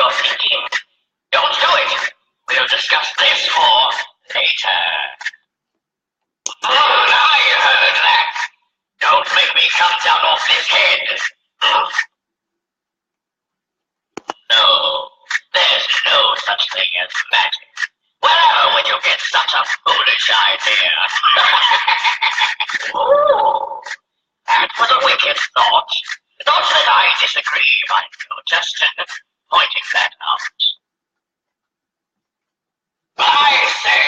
you're thinking. Don't do it. We'll discuss this more later. I heard that. Don't make me come down off this head. No, there's no such thing as magic. Where would you get such a foolish idea? Ooh, that was a wicked thought. Not that I disagree, mind you, just pointing that out. I say.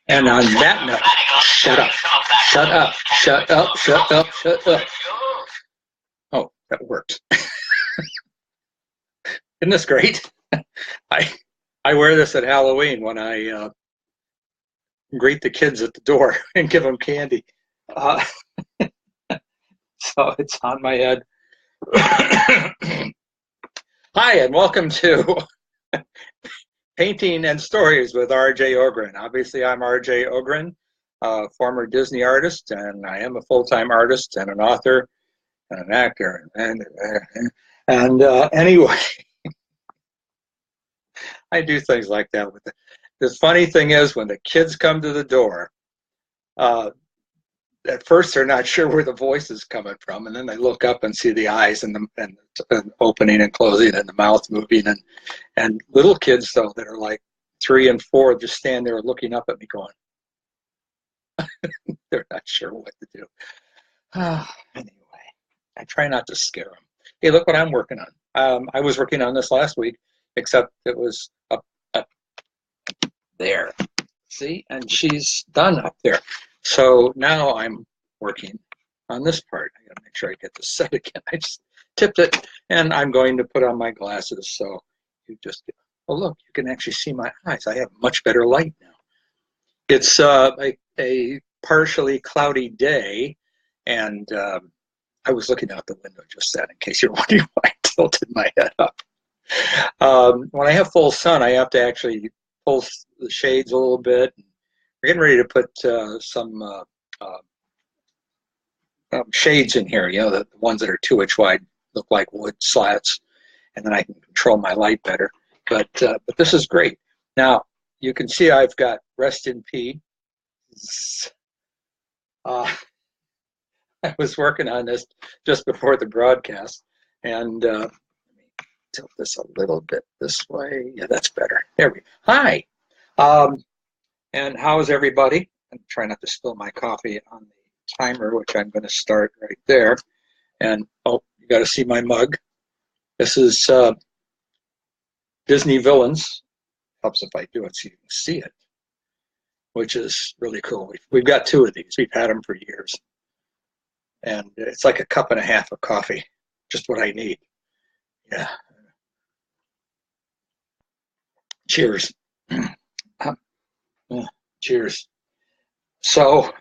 And on that note, shut up, shut up, shut up, shut up, shut up. Oh, that worked. Isn't this great? I wear this at Halloween when I greet the kids at the door and give them candy. So it's on my head. Hi, and welcome to Painting and Stories with RJ Ogren. Obviously, I'm RJ Ogren, former Disney artist, and I am a full-time artist and an author and an actor. And anyway, I do things like that. The funny thing is, when the kids come to the door, at first they're not sure where the voice is coming from, and then they look up and see the eyes and the opening and closing and the mouth moving, and little kids though that are like 3 and 4 just stand there looking up at me going, they're not sure what to do. Anyway, I try not to scare them. Hey, look what I'm working on. I was working on this last week, except it was up there. See, and she's done up there. So now I'm working on this part. I gotta make sure I get this set again. I just tipped it, and I'm going to put on my glasses so you just get, oh look, you can actually see my eyes. I have much better light now. It's a partially cloudy day, and I was looking out the window just then in case you're wondering why I tilted my head up. When I have full sun, I have to actually pull the shades a little bit. We're getting ready to put some shades in here, you know, the ones that are 2-inch wide, look like wood slats, and then I can control my light better. But this is great. Now, you can see I've got Rest in Peace. I was working on this just before the broadcast, and let me tilt this a little bit this way. Yeah, that's better. There we go. Hi. And how's everybody? I'm trying not to spill my coffee on the timer, which I'm going to start right there. And oh, you got to see my mug. This is Disney Villains. Helps if I do it so you can see it, which is really cool. We've got 2 of these. We've had them for years. And it's like a cup and a half of coffee, just what I need. Yeah. Cheers. Cheers. So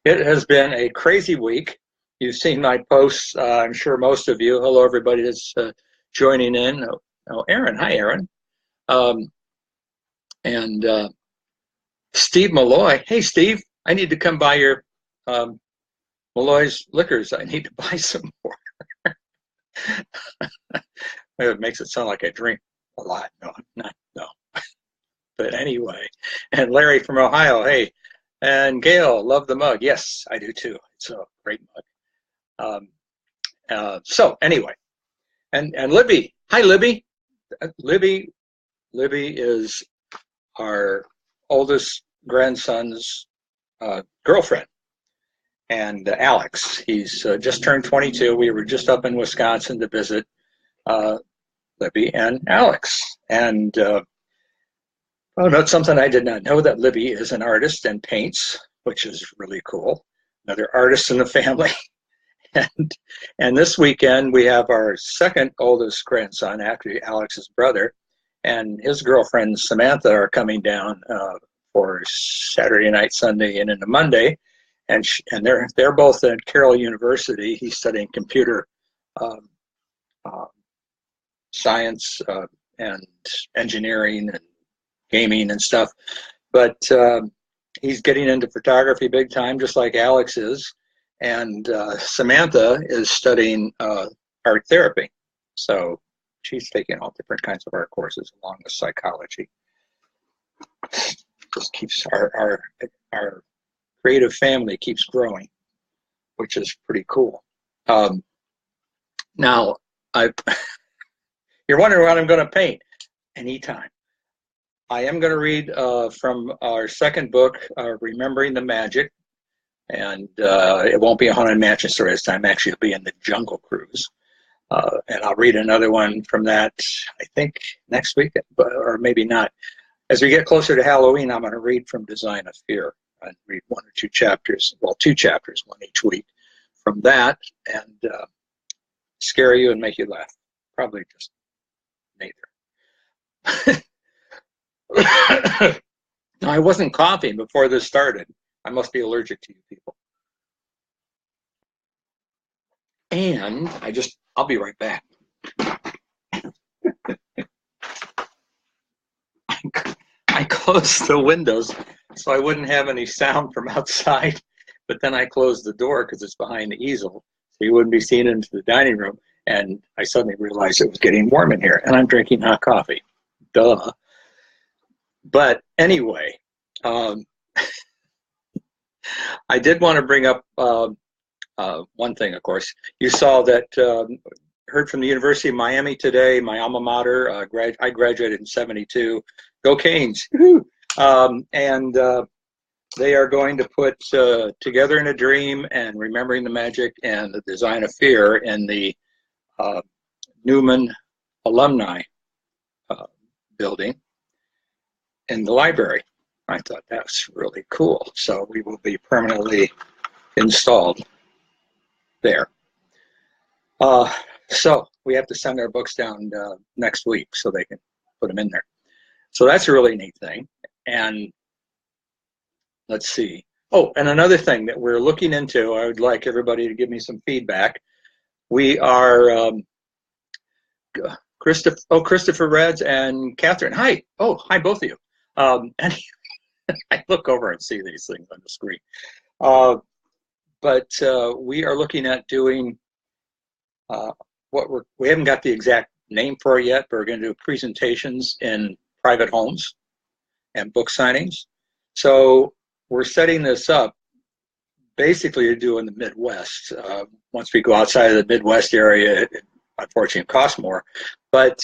it has been a crazy week. You've seen my posts. I'm sure most of you. Hello, everybody that's joining in. Oh, Aaron. Hi, Aaron. And Steve Malloy. Hey, Steve. I need to come by your Malloy's Liquors. I need to buy some more. It makes it sound like I drink a lot. No, not no. But anyway, and Larry from Ohio, hey, and Gail, love the mug. Yes, I do too. It's a great mug. So anyway, and Libby, hi Libby. Libby is our oldest grandson's girlfriend, and Alex. He's just turned 22. We were just up in Wisconsin to visit Libby and Alex, and oh, that's something I did not know, that Libby is an artist and paints, which is really cool. Another artist in the family. And this weekend we have our second oldest grandson, actually Alex's brother, and his girlfriend Samantha are coming down for Saturday night, Sunday, and into Monday. And they're both at Carroll University. He's studying computer science and engineering and gaming and stuff, but he's getting into photography big time, just like Alex is, and Samantha is studying art therapy. So she's taking all different kinds of art courses along with psychology. Just keeps our creative family keeps growing, which is pretty cool. Now, you're wondering what I'm going to paint. Anytime. I am going to read from our second book, Remembering the Magic, and it won't be a Haunted Mansion story this time. Actually, it'll be in the Jungle Cruise. And I'll read another one from that, I think, next week, or maybe not. As we get closer to Halloween, I'm going to read from Design of Fear. I'll read 1 or 2 chapters, well, 2 chapters, one each week from that, and scare you and make you laugh. Probably just neither. No, I wasn't coughing before this started. I must be allergic to you people. And I'll be right back. I closed the windows so I wouldn't have any sound from outside, but then I closed the door because it's behind the easel, so you wouldn't be seen into the dining room, and I suddenly realized it was getting warm in here, and I'm drinking hot coffee. Duh. But anyway, I did want to bring up one thing, of course. You saw that, heard from the University of Miami today, my alma mater. I graduated in '72. Go Canes! And they are going to put Together in a Dream and Remembering the Magic and the Design of Fear in the Newman Alumni building in the library. I thought that was really cool. So we will be permanently installed there. So we have to send our books down next week so they can put them in there. So that's a really neat thing. And let's see. Oh, and another thing that we're looking into, I would like everybody to give me some feedback. We are Christopher Reds and Catherine. Hi. Oh, hi, both of you. And I look over and see these things on the screen. But we are looking at doing we haven't got the exact name for it yet, but we're going to do presentations in private homes and book signings. So we're setting this up basically to do in the Midwest. Once we go outside of the Midwest area, it unfortunately costs more. But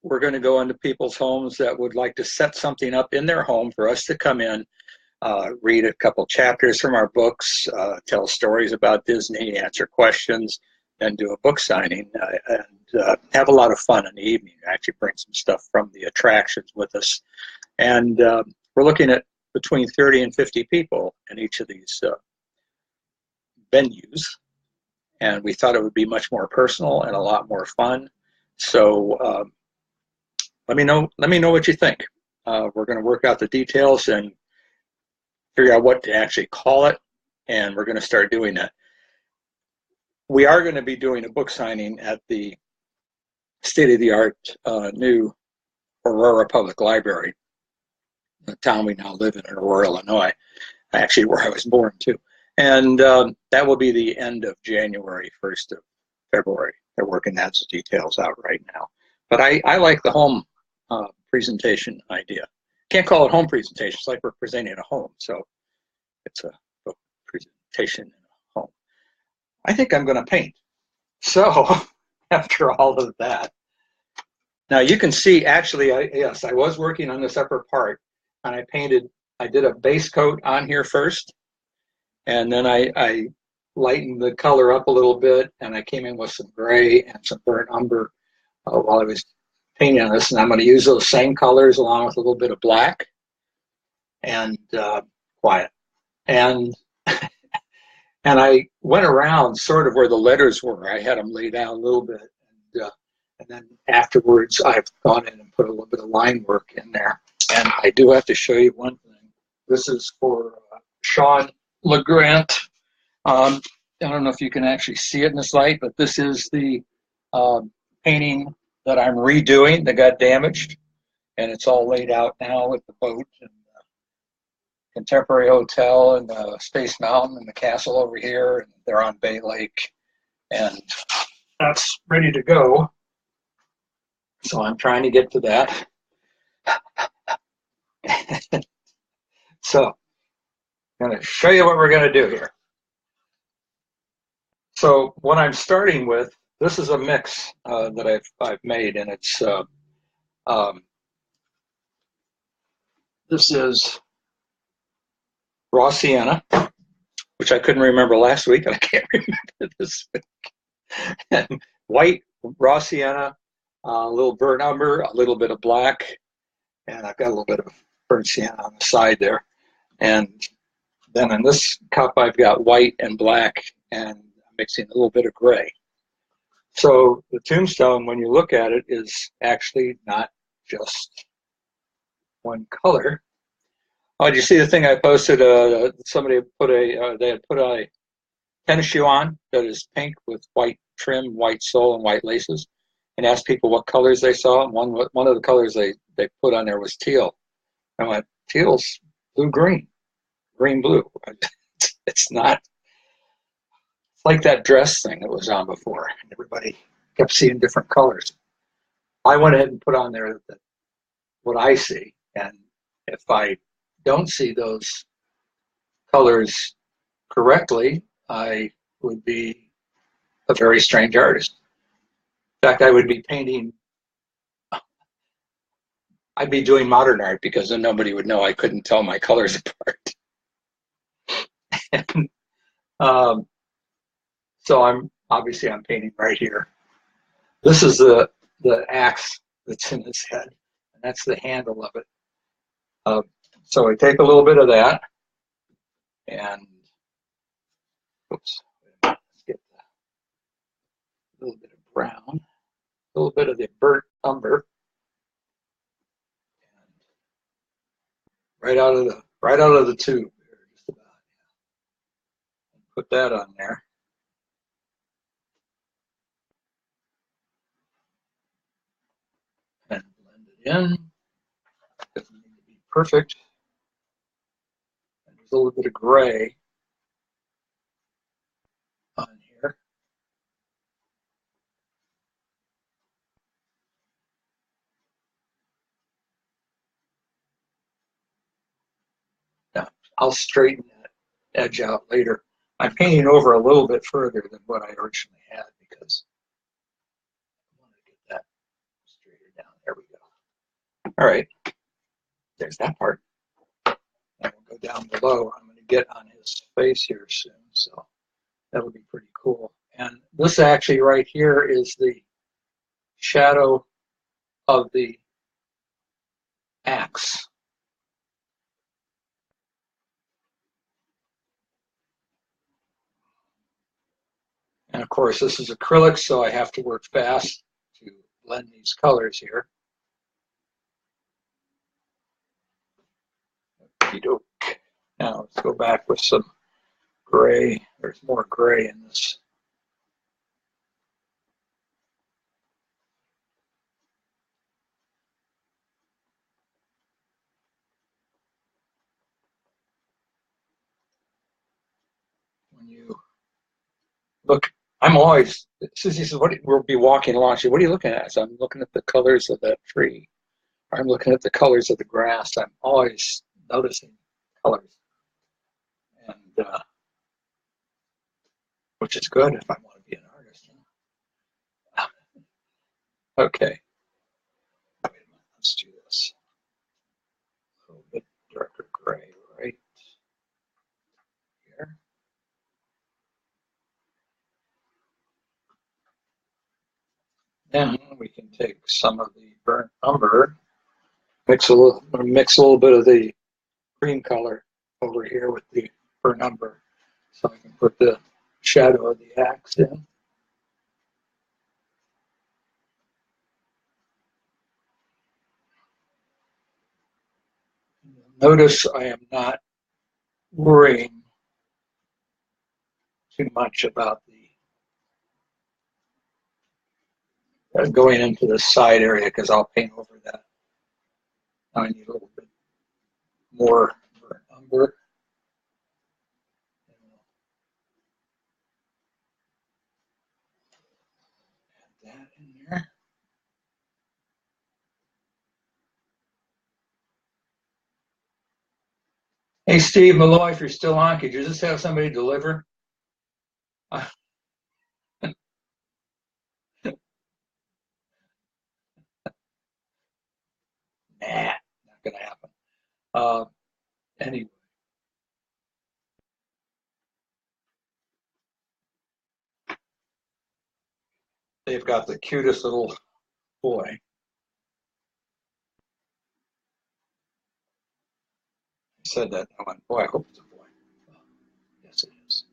we're going to go into people's homes that would like to set something up in their home for us to come in, read a couple chapters from our books, tell stories about Disney, answer questions, and do a book signing, and have a lot of fun in the evening. Actually bring some stuff from the attractions with us. And we're looking at between 30 and 50 people in each of these venues. And we thought it would be much more personal and a lot more fun. So let me know what you think. We're going to work out the details and figure out what to actually call it, and we're going to start doing that. We are going to be doing a book signing at the state-of-the-art new Aurora Public Library, the town we now live in Aurora, Illinois, actually where I was born too. And that will be the end of January, 1st of February. They're working those details out right now. But I like the home presentation idea. Can't call it home presentation. It's like we're presenting a home. So it's a book presentation in a home. I think I'm going to paint. So after all of that, now you can see actually, yes, I was working on this upper part, and I did a base coat on here first, and then I lightened the color up a little bit, and I came in with some gray and some burnt umber while I was painting on this, and I'm going to use those same colors along with a little bit of black and quiet. And and I went around sort of where the letters were. I had them laid out a little bit, and then afterwards I've gone in and put a little bit of line work in there. And I do have to show you one thing. This is for Sean LeGrant. I don't know if you can actually see it in this light, but this is the painting that I'm redoing that got damaged, and it's all laid out now with the boat and the Contemporary Hotel and the Space Mountain and the castle over here, and they're on Bay Lake, and that's ready to go. So I'm trying to get to that. So I'm going to show you what we're going to do here. So what I'm starting with, this is a mix that I've made, and it's this is raw sienna, which I couldn't remember last week, and I can't remember this week. And white raw sienna, a little burnt umber, a little bit of black, and I've got a little bit of burnt sienna on the side there. And then in this cup, I've got white and black, and I'm mixing a little bit of gray. So the tombstone, when you look at it, is actually not just one color. Oh, did you see the thing I posted? Somebody put they had put a tennis shoe on that is pink with white trim, white sole, and white laces, and asked people what colors they saw. And one of the colors they put on there was teal. I went, teal's blue green, green blue. It's not. It's like that dress thing that was on before. Everybody kept seeing different colors. I went ahead and put on there what I see, and if I don't see those colors correctly, I would be a very strange artist. In fact, I would be painting, I'd be doing modern art because then nobody would know I couldn't tell my colors apart. And, so I'm painting right here. This is the axe that's in his head, and that's the handle of it. So I take a little bit of that, and oops, let's get a little bit of brown, a little bit of the burnt umber, right out of the tube here, just about. Put that on there. And blend it in. Doesn't need to be perfect. And there's a little bit of gray on here. Now, I'll straighten that edge out later. I'm painting over a little bit further than what I originally had because I want to get that straighter down. There we go. All right. There's that part. And we'll go down below. I'm going to get on his face here soon, so that'll be pretty cool. And this actually right here is the shadow of the axe. And of course, this is acrylic, so I have to work fast to blend these colors here. Now let's go back with some gray. There's more gray in this. When you look, I'm always, Susie says, we'll be walking along. She said, what are you looking at? So I'm looking at the colors of that tree. I'm looking at the colors of the grass. I'm always noticing colors. And which is good if I want to be an artist. Okay. Wait a minute. Let's do this. A little bit darker gray right here. Then we can take some of the burnt umber, mix a little bit of the cream color over here with the burnt umber, so I can put the shadow of the axe in. Notice I am not worrying too much about the going into the side area because I'll paint over that. Now I need a little bit more burnt umber. Add that in there. Hey, Steve Malloy, if you're still on, could you just have somebody deliver? Nah, not gonna happen. Uh, anyway, they've got the cutest little boy. I said that. I went, boy, I hope it's a boy. Yes, it is.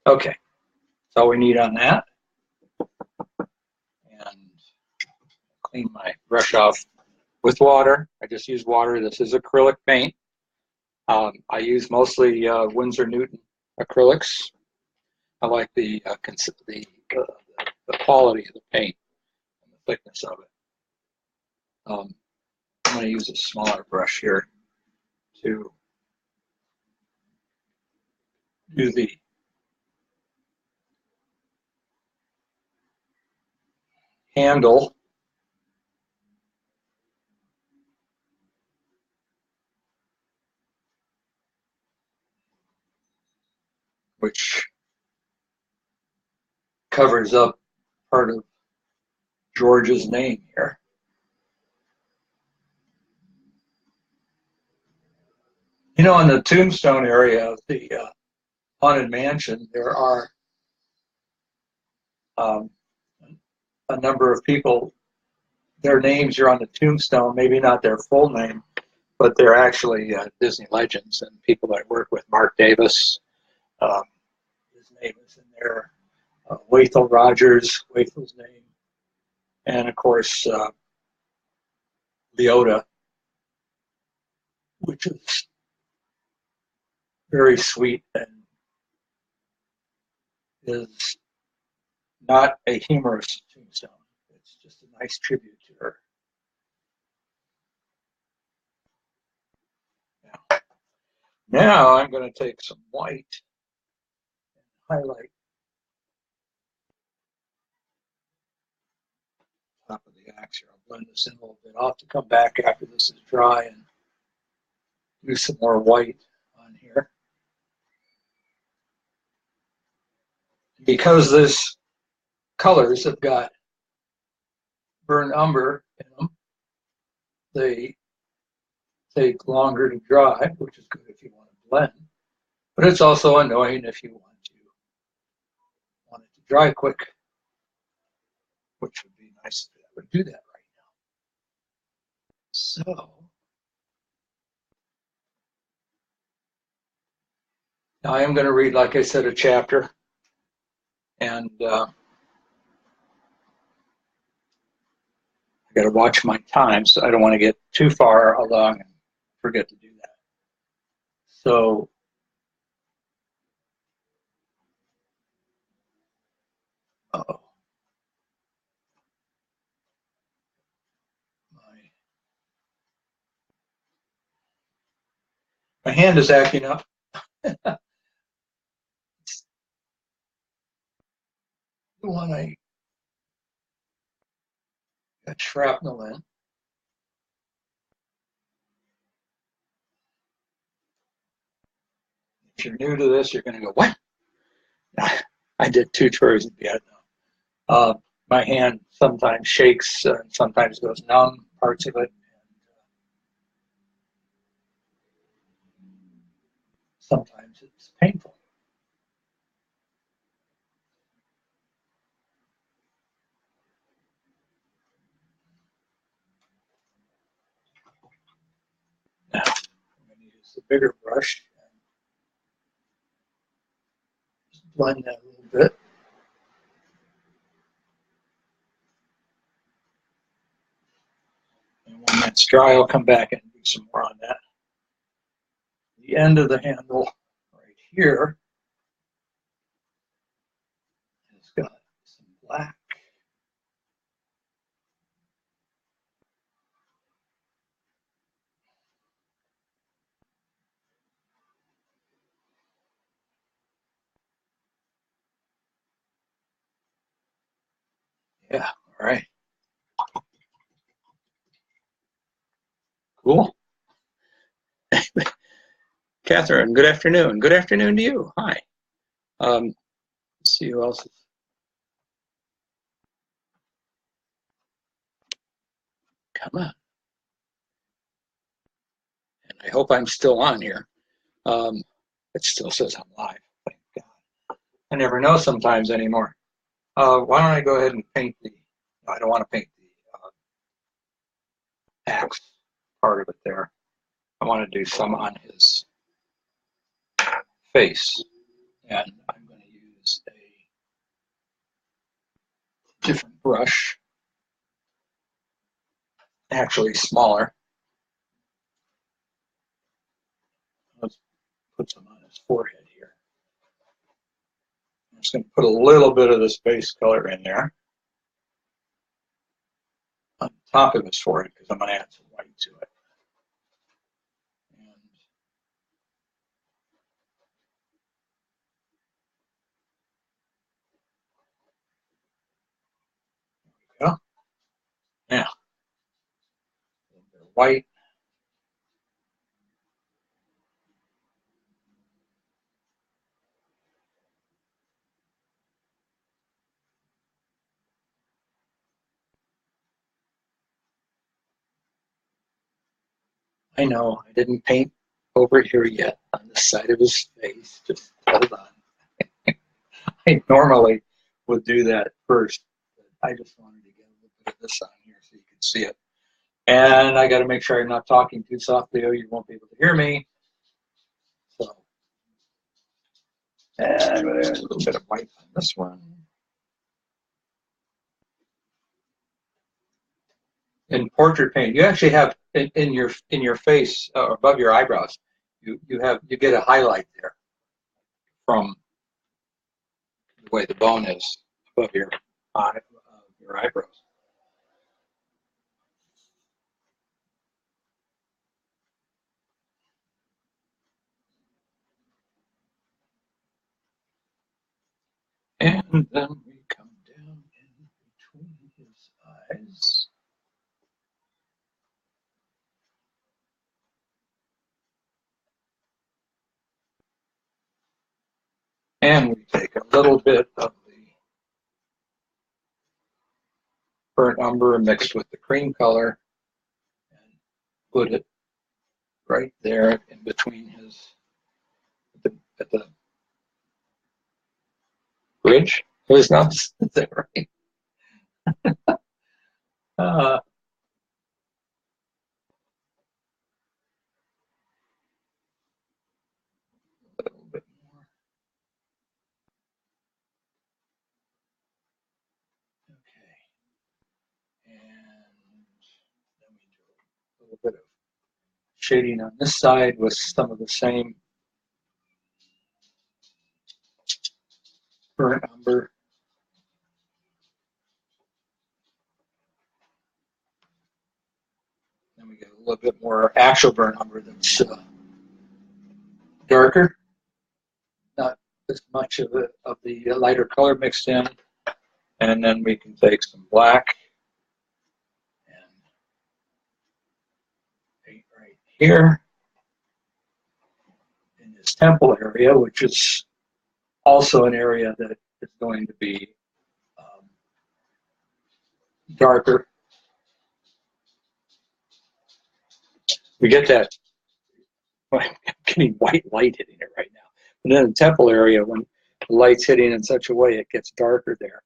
Okay, that's all we need on that. And clean my brush off with water. I just use water. This is acrylic paint. I use mostly Winsor Newton acrylics. I like the quality of the paint and the thickness of it. I'm going to use a smaller brush here to do the handle. Which covers up part of George's name here. You know, in the Tombstone area of the haunted mansion, there are um, a number of people. Their names are on the tombstone, maybe not their full name, but they're actually Disney legends and people I work with. Mark Davis, um, his name is in there. Wathel Rogers, Wathel's name, and of course Leota, which is very sweet and is not a humorous tombstone. It's just a nice tribute to her. Now I'm going to take some white and highlight the top of the axe here. I'll blend this in a little bit. I'll have to come back after this is dry and do some more white on here. Because this colors have got burnt umber in them, they take longer to dry, which is good if you want to blend. But it's also annoying if you want it to dry quick, which would be nice if I would do that right now. So now I am going to read, like I said, a chapter, and I got to watch my time, so I don't want to get too far along and forget to do that. So uh-oh. My hand is acting up. The one I got shrapnel in. If you're new to this, you're going to go, what? I did 2 tours in Vietnam. My hand sometimes shakes and sometimes goes numb, parts of it. Sometimes it's painful. Now, I'm going to use the bigger brush and just blend that a little bit. And when that's dry, I'll come back and do some more on that. The end of the handle right here has got some black. Yeah, all right. Cool. Catherine, good afternoon. Good afternoon to you. Hi. Let's see who else. Come on. And I hope I'm still on here. It still says I'm live. Thank God. I never know sometimes anymore. Why don't I go ahead and paint the, no, I don't want to paint the axe part of it there. I want to do some on his face. And I'm going to use a different brush, actually smaller. Let's put some on his forehead here. I'm just going to put a little bit of this base color in there on top of his forehead because I'm going to add some white to it. And there we go. Now, a little bit of white. I know I didn't paint over here yet on the side of his face. Just hold on. I normally would do that first, but I just wanted to get a little bit of this on here so you can see it. And I got to make sure I'm not talking too softly or you won't be able to hear me. So, and a little bit of white on this one. In portrait paint, you actually have in your face above your eyebrows, you get a highlight there from the way the bone is above your eyebrows. And then we come down in between his eyes. And we take a little bit of the burnt umber mixed with the cream color and put it right there in between his, at the bridge of his nose. Is that right? Uh, a little bit more. Okay. And then we do a little bit of shading on this side with some of the same burnt umber. Then we get a little bit more actual burnt umber that's darker, not as much of the lighter color mixed in. And then we can take some black and paint right here in this temple area, which is also an area that is going to be darker. We get that, I'm getting white light hitting it right now. But in the temple area, when the light's hitting in such a way, it gets darker there.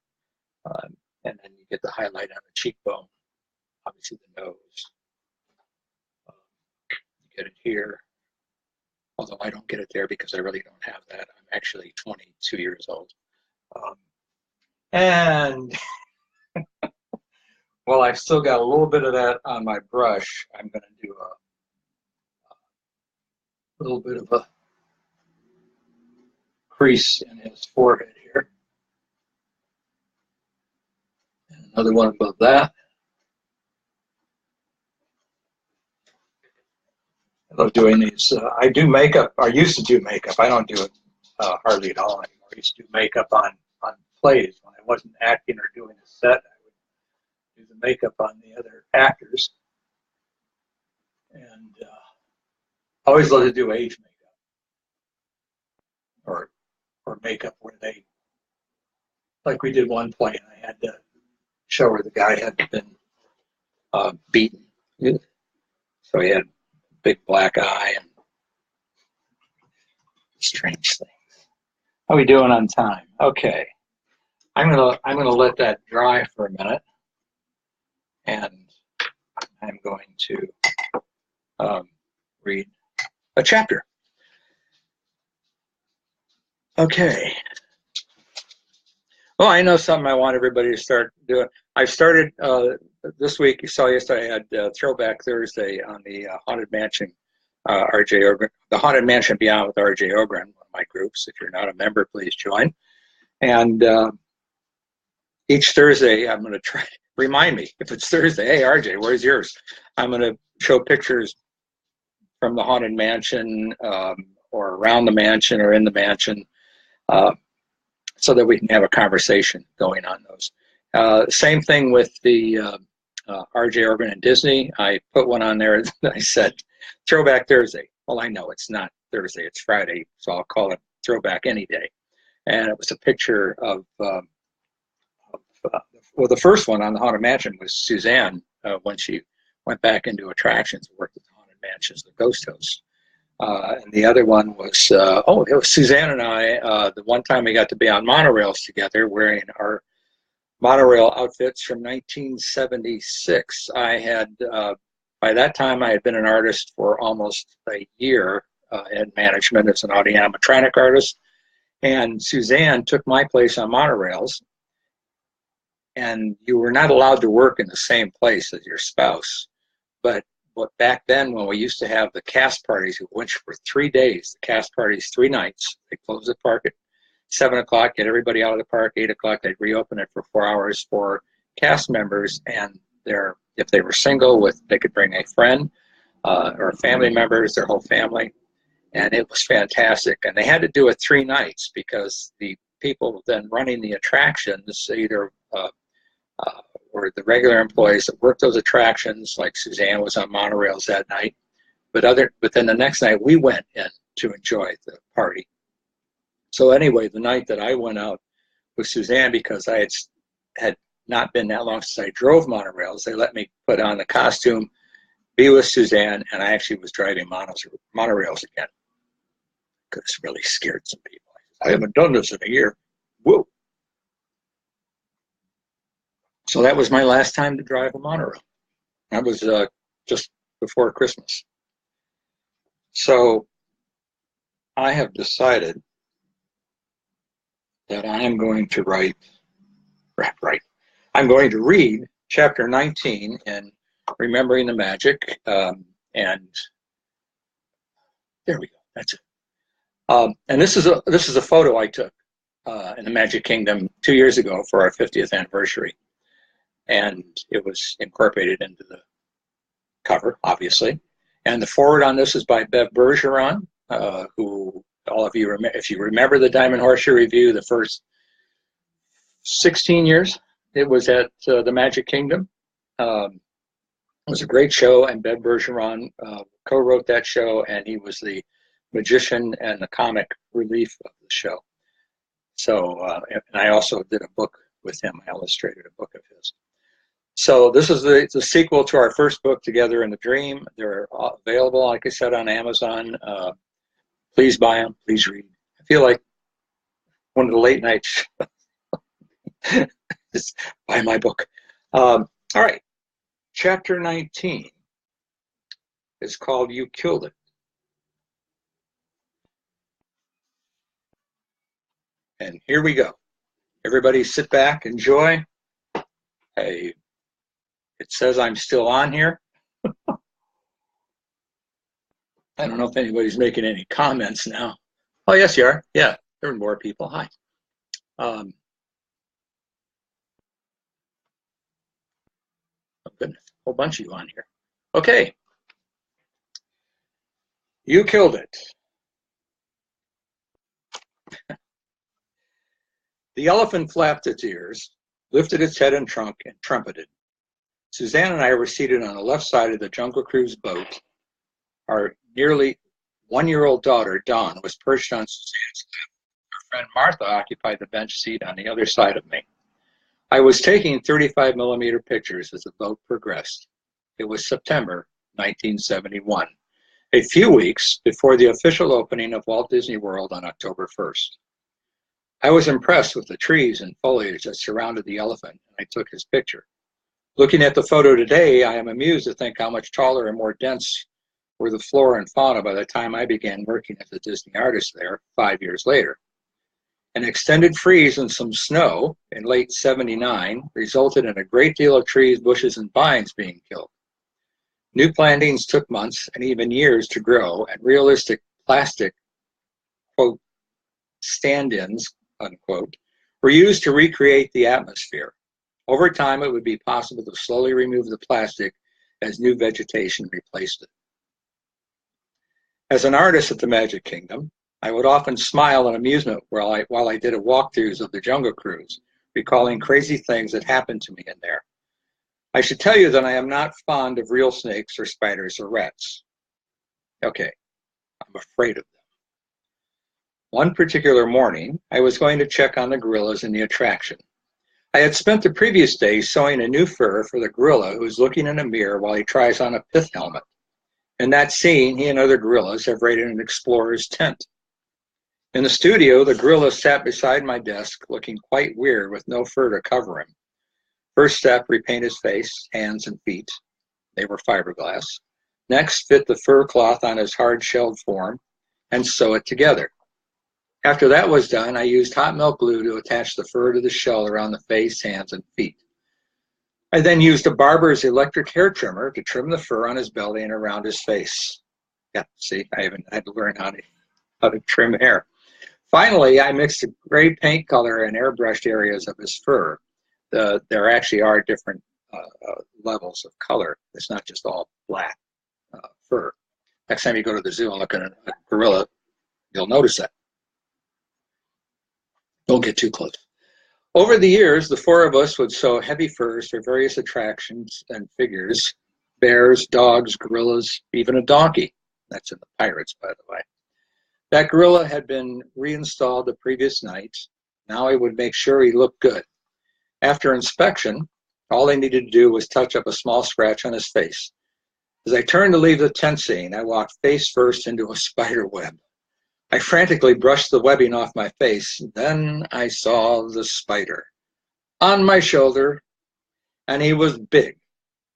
And then you get the highlight on the cheekbone, obviously the nose. You get it here, although I don't get it there because I really don't have that. I'm actually 22 years old. And well, I've still got a little bit of that on my brush. I'm going to do a little bit of a crease in his forehead here. And another one above that. I love doing these. I do makeup. I used to do makeup. I don't do it hardly at all anymore. I used to do makeup on plays. When I wasn't acting or doing a set, I would do the makeup on the other actors. And I always love to do age makeup. or makeup where they, like we did one play, and I had to show where the guy had been beaten. So he had a big black eye and strange thing. How are we doing on time? Okay. I'm gonna let that dry for a minute, and I'm going to read a chapter. Okay. Well, I know something I want everybody to start doing. I've started this week. You saw yesterday I had Throwback Thursday on the Haunted Mansion, RJ Ogren, the Haunted Mansion Beyond with RJ Ogren, one of my groups. If you're not a member, please join. And each Thursday, I'm going to try. Remind me if it's Thursday. Hey, RJ, where's yours? I'm going to show pictures from the Haunted Mansion, or around the mansion, or in the mansion. So that we can have a conversation going on those. Same thing with the RJ Ogren and Disney. I put one on there that I said, Throwback Thursday. Well, I know it's not Thursday, it's Friday, so I'll call it Throwback any day. And it was a picture of well, the first one on the Haunted Mansion was Suzanne when she went back into attractions and worked at the Haunted Mansions, the ghost host. And the other one was, it was Suzanne and I, the one time we got to be on monorails together wearing our monorail outfits from 1976. I had, by that time, I had been an artist for almost a year in management as an audio animatronic artist. And Suzanne took my place on monorails. And you were not allowed to work in the same place as your spouse. But back then, when we used to have the cast parties, we went for 3 days, the cast parties 3 nights. They closed the park at 7 o'clock, get everybody out of the park, 8 o'clock, they'd reopen it for 4 hours for cast members. And if they were single, they could bring a friend or family members, their whole family. And it was fantastic. And they had to do it 3 nights because the people then running the attractions either were the regular employees that worked those attractions, like Suzanne was on monorails that night. But then the next night we went in to enjoy the party. So anyway, the night that I went out with Suzanne, because I had not been that long since I drove monorails, they let me put on the costume, be with Suzanne, and I actually was driving monorails again. Because it's really scared some people. I haven't done this in a year. Whoa. So that was my last time to drive a monorail. That was just before Christmas. So I have decided that I am going to I'm going to read chapter 19 in Remembering the Magic. And there we go. That's it. And this is a photo I took in the Magic Kingdom 2 years ago for our 50th anniversary. And it was incorporated into the cover, obviously. And the foreword on this is by Bev Bergeron, who all of you, if you remember the Diamond Horseshoe Review, the first 16 years, it was at the Magic Kingdom. It was a great show, and Bev Bergeron co-wrote that show, and he was the magician and the comic relief of the show. So, and I also did a book with him. I illustrated a book of his. So this is the sequel to our first book, Together in the Dream. They're available, like I said, on Amazon. Please buy them. Please read. I feel like one of the late nights. Just buy my book. All right. Chapter 19 is called You Killed It. And here we go. Everybody sit back, enjoy. Hey, it says I'm still on here. I don't know if anybody's making any comments now. Oh, yes, you are. Yeah, there are more people. Hi. Oh, goodness, a whole bunch of you on here. Okay. You killed it. The elephant flapped its ears, lifted its head and trunk, and trumpeted. Suzanne and I were seated on the left side of the Jungle Cruise boat. Our nearly 1-year-old daughter, Dawn, was perched on Suzanne's lap, her friend Martha occupied the bench seat on the other side of me. I was taking 35-millimeter pictures as the boat progressed. It was September 1971, a few weeks before the official opening of Walt Disney World on October 1st. I was impressed with the trees and foliage that surrounded the elephant, and I took his picture. Looking at the photo today, I am amused to think how much taller and more dense were the flora and fauna by the time I began working as a Disney artist there 5 years later. An extended freeze and some snow in late '79 resulted in a great deal of trees, bushes, and vines being killed. New plantings took months and even years to grow, and realistic plastic, quote, stand-ins, unquote, were used to recreate the atmosphere. Over time, it would be possible to slowly remove the plastic as new vegetation replaced it. As an artist at the Magic Kingdom, I would often smile in amusement while I did a walkthroughs of the Jungle Cruise, recalling crazy things that happened to me in there. I should tell you that I am not fond of real snakes or spiders or rats. Okay, I'm afraid of them. One particular morning, I was going to check on the gorillas in the attraction. I had spent the previous day sewing a new fur for the gorilla who was looking in a mirror while he tries on a pith helmet. In that scene, he and other gorillas have raided an explorer's tent. In the studio, the gorilla sat beside my desk, looking quite weird with no fur to cover him. First step, repaint his face, hands, and feet. They were fiberglass. Next, fit the fur cloth on his hard-shelled form and sew it together. After that was done, I used hot melt glue to attach the fur to the shell around the face, hands, and feet. I then used a barber's electric hair trimmer to trim the fur on his belly and around his face. Yeah, see, I haven't had to learn how to trim hair. Finally, I mixed a gray paint color and airbrushed areas of his fur. There actually are different levels of color. It's not just all black fur. Next time you go to the zoo and look at a gorilla, you'll notice that. Don't get too close. Over the years, the four of us would sew heavy furs for various attractions and figures: bears, dogs, gorillas, even a donkey. That's in the Pirates, by the way. That gorilla had been reinstalled the previous night. Now I would make sure he looked good. After inspection, all I needed to do was touch up a small scratch on his face. As I turned to leave the tent scene, I walked face first into a spider web. I frantically brushed the webbing off my face. Then I saw the spider on my shoulder, and he was big.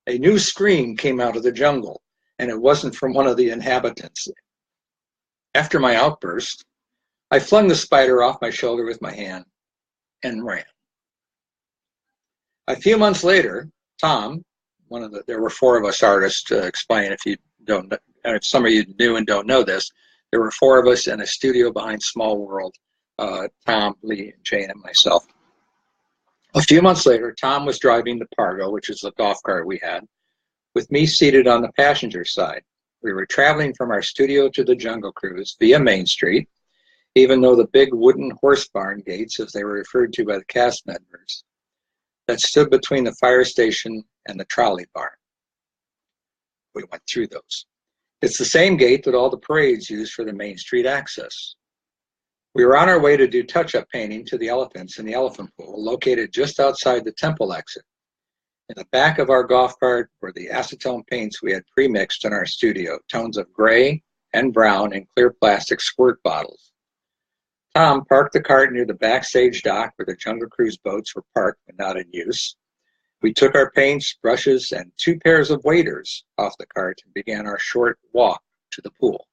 A new scream came out of the jungle, and it wasn't from one of the inhabitants. After my outburst, I flung the spider off my shoulder with my hand and ran. A few months later, Tom, there were four of us artists, to explain if some of you knew and don't know this, there were four of us in a studio behind Small World, Tom, Lee, Jane, and myself. A few months later, Tom was driving the Pargo, which is the golf cart we had, with me seated on the passenger side. We were traveling from our studio to the Jungle Cruise via Main Street, even though the big wooden horse barn gates, as they were referred to by the cast members, that stood between the fire station and the trolley barn. We went through those. It's the same gate that all the parades use for the Main Street access. We were on our way to do touch-up painting to the elephants in the elephant pool, located just outside the temple exit. In the back of our golf cart were the acetone paints we had pre-mixed in our studio, tones of gray and brown in clear plastic squirt bottles. Tom parked the cart near the backstage dock where the Jungle Cruise boats were parked but not in use. We took our paints, brushes, and 2 pairs of waders off the cart and began our short walk to the pool.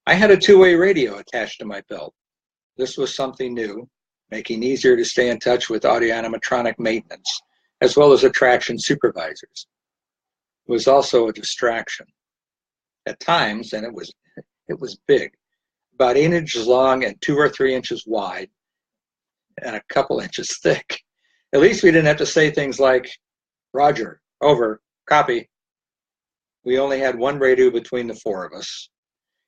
I had a 2-way radio attached to my belt. This was something new, making it easier to stay in touch with audio-animatronic maintenance, as well as attraction supervisors. It was also a distraction. At times, and it was big, about 8 inches long and 2 or 3 inches wide, and a couple inches thick. At least we didn't have to say things like, "Roger, over, copy." We only had one radio between the four of us.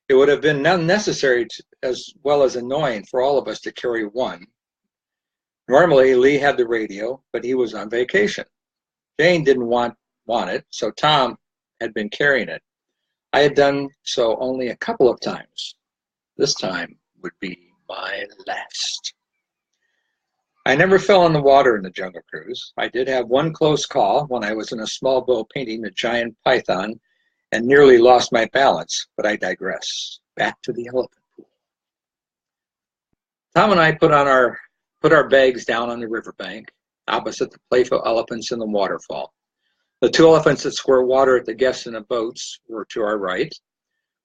It would have been unnecessary as well as annoying for all of us to carry one. Normally, Lee had the radio, but he was on vacation. Jane didn't want it, so Tom had been carrying it. I had done so only a couple of times. This time would be my last. I never fell in the water in the Jungle Cruise. I did have one close call when I was in a small boat painting a giant python and nearly lost my balance, but I digress. Back to the elephant pool. Tom and I put our bags down on the riverbank, opposite the playful elephants in the waterfall. The two elephants that squirt water at the guests in the boats were to our right.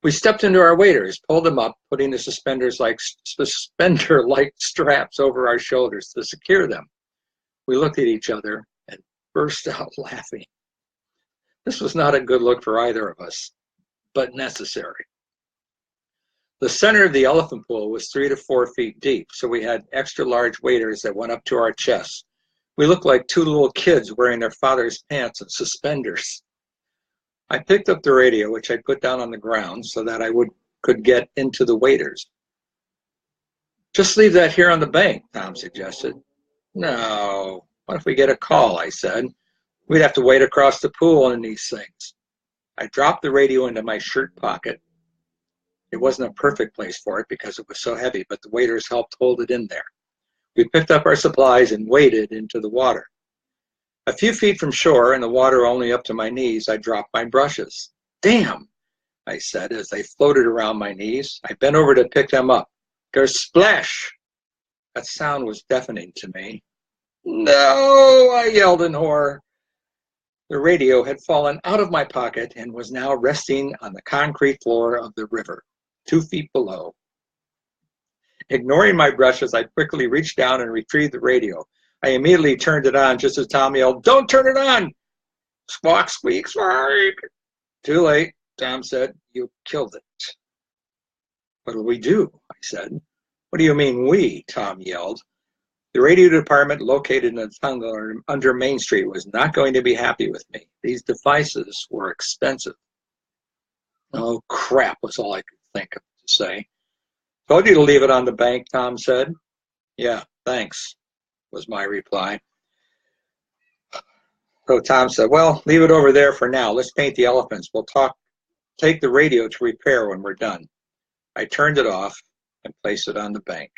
We stepped into our waders, pulled them up, putting the suspender-like straps over our shoulders to secure them. We looked at each other and burst out laughing. This was not a good look for either of us, but necessary. The center of the elephant pool was 3 to 4 feet deep, so we had extra large waders that went up to our chests. We looked like two little kids wearing their father's pants and suspenders. I picked up the radio, which I put down on the ground so that I could get into the waders. Just leave that here on the bank, Tom suggested. No, what if we get a call, I said. We'd have to wade across the pool in these things. I dropped the radio into my shirt pocket. It wasn't a perfect place for it because it was so heavy, but the waders helped hold it in there. We picked up our supplies and waded into the water. A few feet from shore, and the water only up to my knees, I dropped my brushes. Damn, I said as they floated around my knees. I bent over to pick them up. Splash! That sound was deafening to me. No, I yelled in horror. The radio had fallen out of my pocket and was now resting on the concrete floor of the river, 2 feet below. Ignoring my brushes, I quickly reached down and retrieved the radio. I immediately turned it on just as Tom yelled, "Don't turn it on!" Squawk, squeak, squeak. Too late, Tom said. You killed it. What'll we do? I said. What do you mean we? Tom yelled. The radio department located in the tunnel under Main Street was not going to be happy with me. These devices were expensive. Oh, crap, was all I could think of to say. Told you to leave it on the bank, Tom said. Yeah, thanks, was my reply. So Tom said, well, leave it over there for now. Let's paint the elephants. We'll take the radio to repair when we're done. I turned it off and placed it on the bank.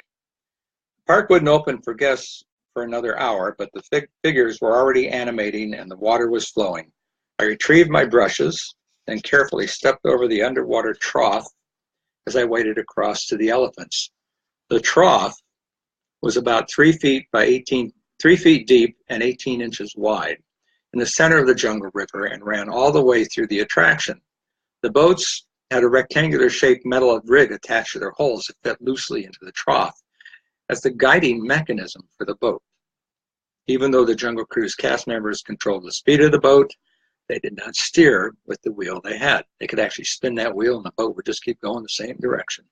The park wouldn't open for guests for another hour, but the figures were already animating and the water was flowing. I retrieved my brushes and carefully stepped over the underwater trough as I waded across to the elephants. The trough was about 3 feet deep and 18 inches wide in the center of the Jungle River and ran all the way through the attraction. The boats had a rectangular-shaped metal rig attached to their hulls that fit loosely into the trough as the guiding mechanism for the boat. Even though the Jungle Cruise cast members controlled the speed of the boat, they did not steer with the wheel they had. They could actually spin that wheel and the boat would just keep going the same direction.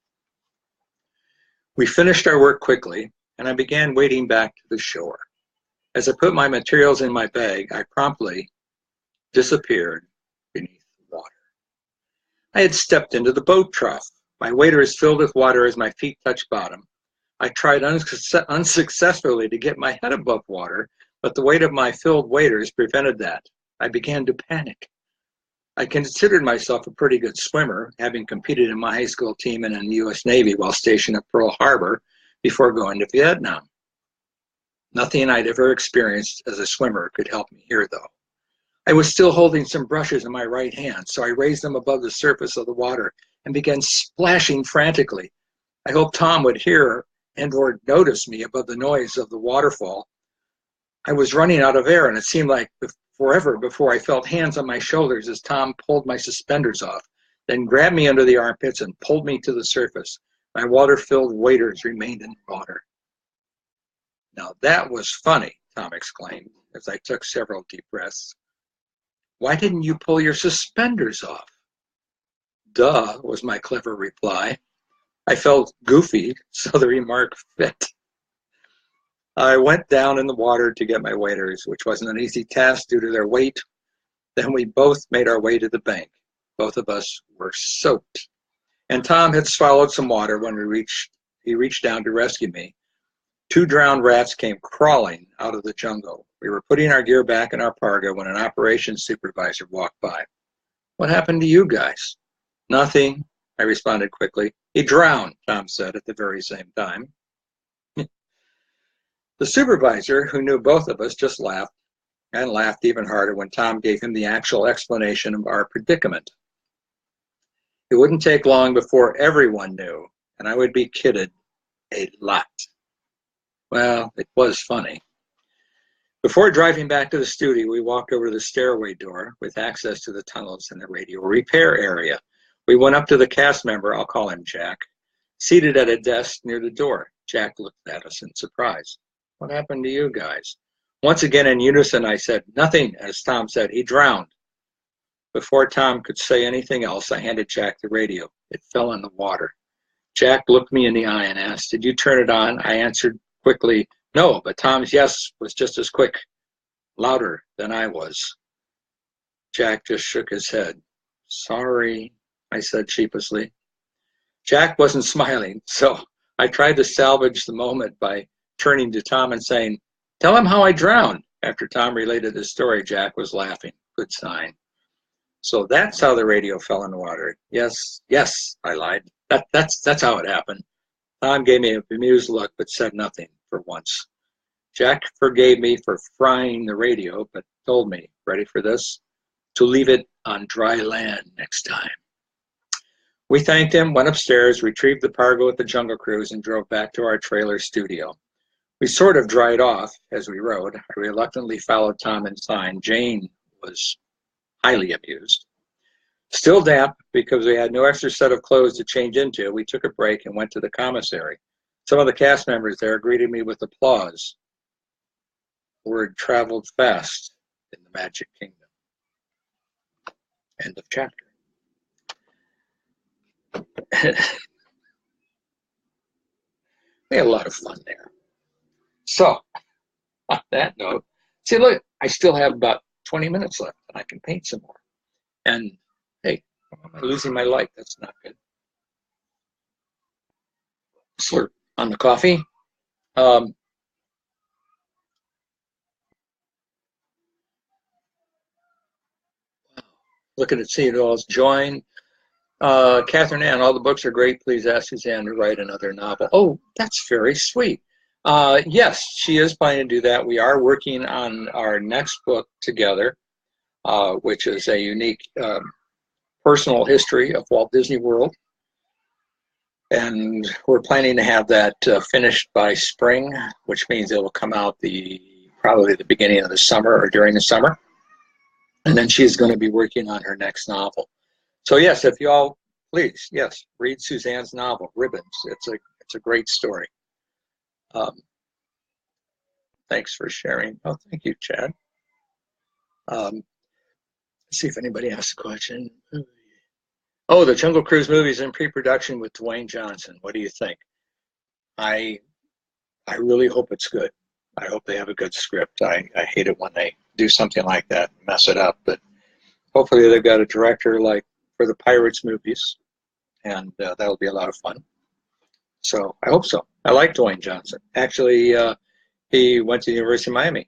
We finished our work quickly, and I began wading back to the shore. As I put my materials in my bag, I promptly disappeared beneath the water. I had stepped into the boat trough. My waders filled with water as my feet touched bottom. I tried unsuccessfully to get my head above water, but the weight of my filled waders prevented that. I began to panic. I considered myself a pretty good swimmer, having competed in my high school team and in the U.S. Navy while stationed at Pearl Harbor before going to Vietnam. Nothing I'd ever experienced as a swimmer could help me here, though. I was still holding some brushes in my right hand, so I raised them above the surface of the water and began splashing frantically. I hoped Tom would hear and or notice me above the noise of the waterfall. I was running out of air, and it seemed like forever before I felt hands on my shoulders as Tom pulled my suspenders off, then grabbed me under the armpits and pulled me to the surface. My water-filled waders remained in the water. Now that was funny, Tom exclaimed as I took several deep breaths. Why didn't you pull your suspenders off? Duh, was my clever reply. I felt goofy, so the remark fit. I went down in the water to get my waders, which wasn't an easy task due to their weight. Then we both made our way to the bank. Both of us were soaked. And Tom had swallowed some water when he reached down to rescue me. 2 drowned rats came crawling out of the jungle. We were putting our gear back in our parka when an operations supervisor walked by. What happened to you guys? Nothing. I responded quickly. He drowned, Tom said at the very same time. The supervisor, who knew both of us, just laughed, and laughed even harder when Tom gave him the actual explanation of our predicament. It wouldn't take long before everyone knew, and I would be kidded a lot. Well, it was funny. Before driving back to the studio, we walked over to the stairway door with access to the tunnels and the radio repair area. We went up to the cast member, I'll call him Jack, seated at a desk near the door. Jack looked at us in surprise. What happened to you guys? Once again in unison, I said, nothing, as Tom said, he drowned. Before Tom could say anything else, I handed Jack the radio. It fell in the water. Jack looked me in the eye and asked, did you turn it on? I answered quickly, no, but Tom's yes was just as quick, louder than I was. Jack just shook his head. Sorry, I said sheepishly. Jack wasn't smiling, so I tried to salvage the moment by turning to Tom and saying, tell him how I drowned. After Tom related his story, Jack was laughing. Good sign. So that's how the radio fell in the water. Yes, I lied. That's how it happened. Tom gave me a bemused look, but said nothing for once. Jack forgave me for frying the radio, but told me, ready for this, to leave it on dry land next time. We thanked him, went upstairs, retrieved the Pargo at the Jungle Cruise, and drove back to our trailer studio. We sort of dried off as we rode. I reluctantly followed Tom inside. Jane was highly amused. Still damp because we had no extra set of clothes to change into, we took a break and went to the commissary. Some of the cast members there greeted me with applause. Word traveled fast in the Magic Kingdom. End of chapter. We had a lot of fun there. So, on that note, see, look, I still have about 20 minutes left, and I can paint some more. And, hey, I'm losing my light. That's not good. Slurp on the coffee. Looking at seeing it all's join. Catherine Ann, all the books are great. Please ask Suzanne to write another novel. Oh, that's very sweet. Yes, she is planning to do that. We are working on our next book together, which is a unique personal history of Walt Disney World. And we're planning to have that finished by spring, which means it will come out probably the beginning of the summer or during the summer. And then she's going to be working on her next novel. So yes, if you all, please, yes, read Suzanne's novel, Ribbons. It's a great story. Thanks for sharing. Oh, thank you, Chad. Let's see if anybody asks a question. Oh, the Jungle Cruise movie is in pre-production with Dwayne Johnson. What do you think? I really hope it's good. I hope they have a good script. I hate it when they do something like that and mess it up, but hopefully they've got a director like for the Pirates movies, and that'll be a lot of fun. So I hope so. I like Dwayne Johnson. Actually, he went to the University of Miami,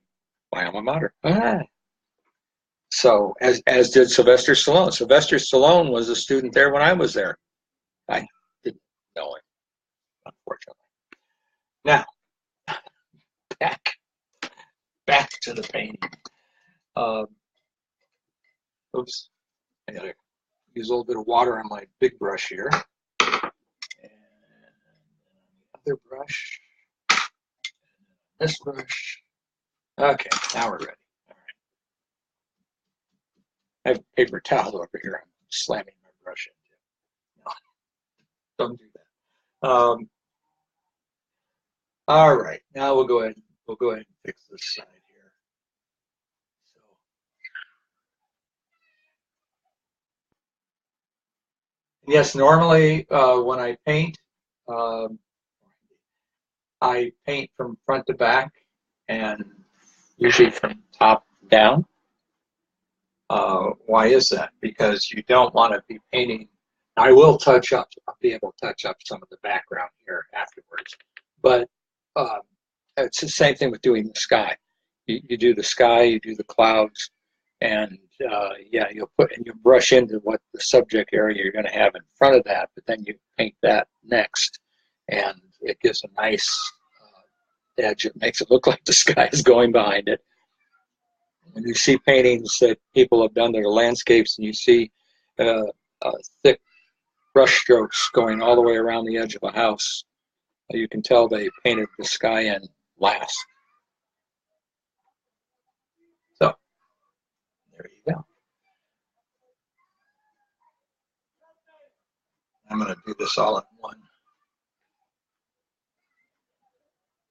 my alma mater. So as did Sylvester Stallone. Sylvester Stallone was a student there when I was there. I didn't know him, unfortunately. Now, back to the painting. Oops, I gotta use a little bit of water on my big brush here. And other brush. This brush. Okay, now we're ready. All right. I have a paper towel over here. I'm slamming my brush into. No, don't do that. All right, now we'll go ahead and fix this side here. So. Yes, normally when I paint from front to back and usually from top down. Why is that? Because you don't want to be painting. I will touch up. I'll be able to touch up some of the background here afterwards. But it's the same thing with doing the sky. You do the sky, you do the clouds, And yeah, you'll brush into what the subject area you're going to have in front of that, but then you paint that next, and it gives a nice edge. It makes it look like the sky is going behind it. When you see paintings that people have done that are landscapes, and you see thick brush strokes going all the way around the edge of a house, you can tell they painted the sky in last. So there you go. I'm going to do this all in one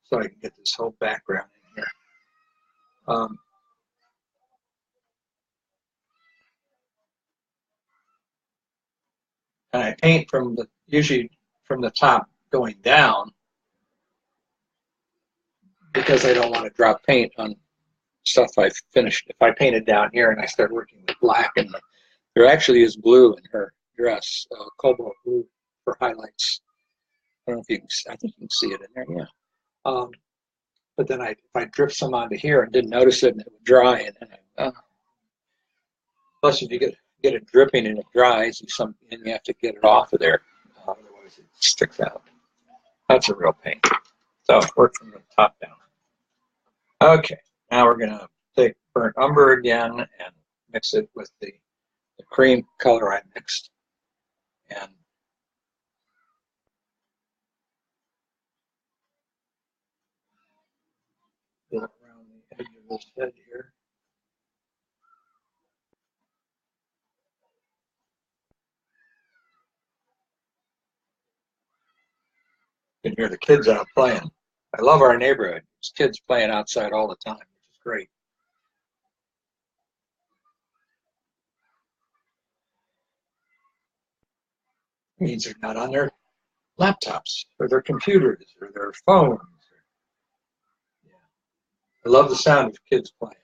so I can get this whole background in here. And I paint usually from the top going down, because I don't want to drop paint on stuff I've finished. If I painted down here and I start working with black, and there actually is blue in her dress, cobalt blue for highlights. I don't know if you can, I think you can see it in there, yeah. But then if I drip some onto here and didn't notice it, and it would dry, and then plus if you get it dripping and it dries, and you have to get it off of there, otherwise it sticks out. That's a real pain. So work from the top down. Okay, now we're gonna take burnt umber again and mix it with the cream color I mixed, and get it around the edge of this head here. You can hear the kids out playing. I love our neighborhood. There's kids playing outside all the time, which is great. It means they're not on their laptops or their computers or their phones. Yeah. I love the sound of kids playing.